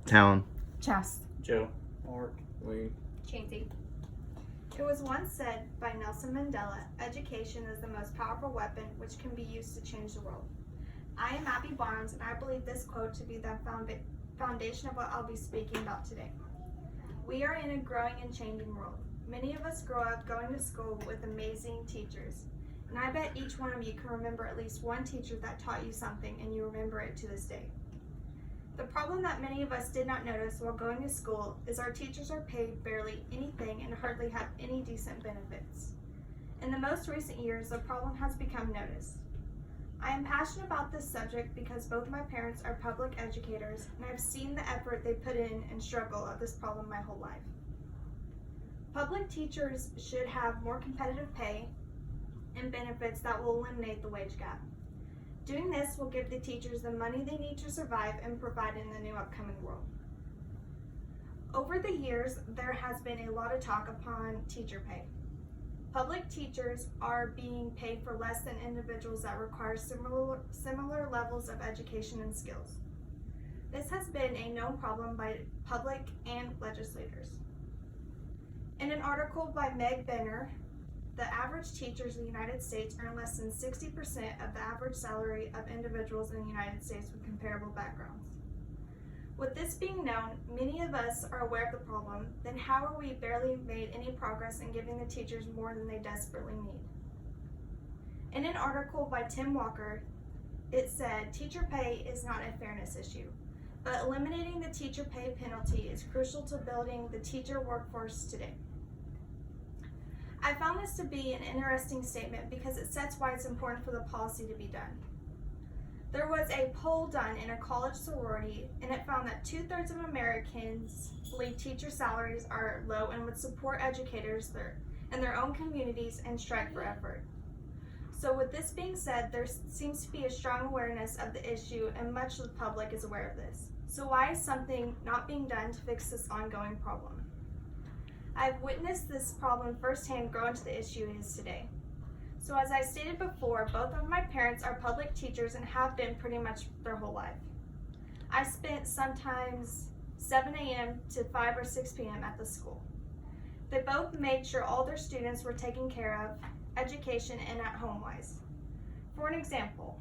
Talon. Chast. Joe. Mark. Lee. Chancy. It was once said by Nelson Mandela, education is the most powerful weapon which can be used to change the world. I am Abby Barnes, and I believe this quote to be the foundation of what I'll be speaking about today. We are in a growing and changing world. Many of us grow up going to school with amazing teachers, and I bet each one of you can remember at least one teacher that taught you something and you remember it to this day. The problem that many of us did not notice while going to school is our teachers are paid barely anything and hardly have any decent benefits. In the most recent years, the problem has become noticed. I am passionate about this subject because both my parents are public educators, and I've seen the effort they put in and struggle at this problem my whole life. Public teachers should have more competitive pay and benefits that will eliminate the wage gap. Doing this will give the teachers the money they need to survive and provide in the new upcoming world. Over the years, there has been a lot of talk upon teacher pay. Public teachers are being paid for less than individuals that require similar levels of education and skills. This has been a known problem by public and legislators. In an article by Meg Benner, the average teachers in the United States earn less than 60% of the average salary of individuals in the United States with comparable backgrounds. With this being known, many of us are aware of the problem, then how are we barely made any progress in giving the teachers more than they desperately need? In an article by Tim Walker, it said, teacher pay is not a fairness issue, but eliminating the teacher pay penalty is crucial to building the teacher workforce today. I found this to be an interesting statement because it sets why it's important for the policy to be done. There was a poll done in a college sorority, and it found that 2/3 of Americans believe teacher salaries are low and would support educators in their own communities and strike for effort. So with this being said, there seems to be a strong awareness of the issue, and much of the public is aware of this. So why is something not being done to fix this ongoing problem? I've witnessed this problem firsthand grow into the issue it is today. So as I stated before, both of my parents are public teachers and have been pretty much their whole life. I spent sometimes 7 a.m. to 5 or 6 p.m. at the school. They both made sure all their students were taken care of, education and at home wise. For an example,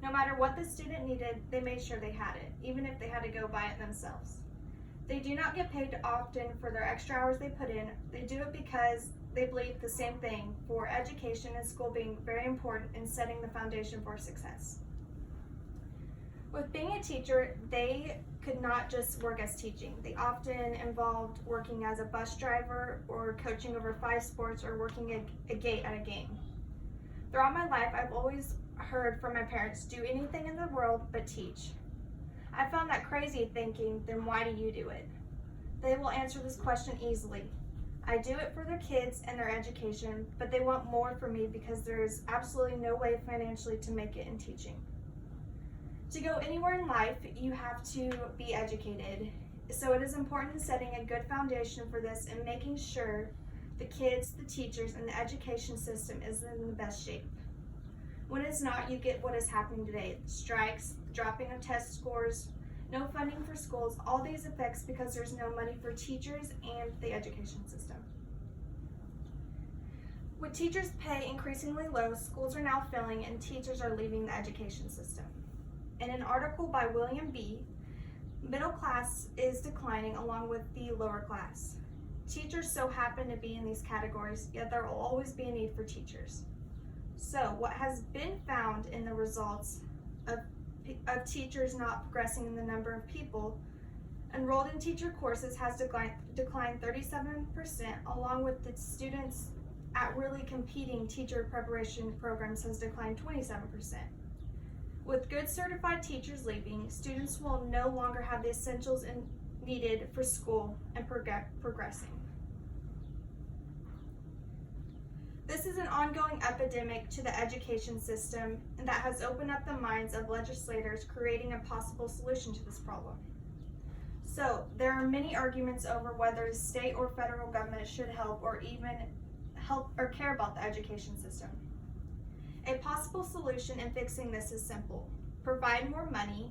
no matter what the student needed, they made sure they had it, even if they had to go buy it themselves. They do not get paid often for their extra hours they put in. They do it because they believe the same thing, for education and school being very important in setting the foundation for success. With being a teacher, they could not just work as teaching. They often involved working as a bus driver or coaching over 5 sports or working a gate at a game. Throughout my life, I've always heard from my parents, do anything in the world but teach. I found that crazy, thinking, then why do you do it? They will answer this question easily. I do it for their kids and their education, but they want more from me because there is absolutely no way financially to make it in teaching. To go anywhere in life, you have to be educated. So it is important in setting a good foundation for this and making sure the kids, the teachers, and the education system is in the best shape. When it's not, you get what is happening today. Strikes, dropping of test scores, no funding for schools, all these effects because there's no money for teachers and the education system. With teachers' pay increasingly low, schools are now failing and teachers are leaving the education system. In an article by William B., middle class is declining along with the lower class. Teachers so happen to be in these categories, yet there will always be a need for teachers. So what has been found in the results of teachers not progressing in the number of people enrolled in teacher courses has declined 37%, along with the students at really competing teacher preparation programs has declined 27%. With good certified teachers leaving, students will no longer have the essentials needed for school and progressing. This is an ongoing epidemic to the education system and that has opened up the minds of legislators, creating a possible solution to this problem. So there are many arguments over whether the state or federal government should help or even help or care about the education system. A possible solution in fixing this is simple. Provide more money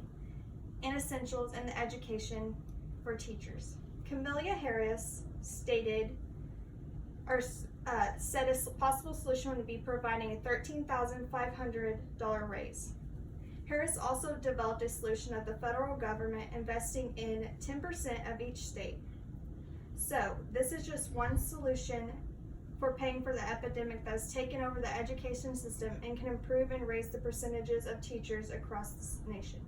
and essentials in the education for teachers. Camellia Harris stated, or said a possible solution would be providing a $13,500 raise. Harris also developed a solution of the federal government investing in 10% of each state. So this is just one solution for paying for the epidemic that has taken over the education system and can improve and raise the percentages of teachers across this nation.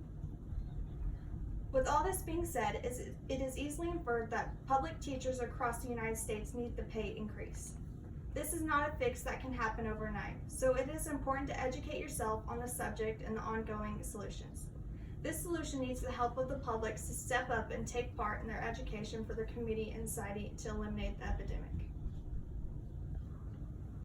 With all this being said, it is easily inferred that public teachers across the United States need the pay increase. This is not a fix that can happen overnight, so it is important to educate yourself on the subject and the ongoing solutions. This solution needs the help of the public to step up and take part in their education for their community and society to eliminate the epidemic.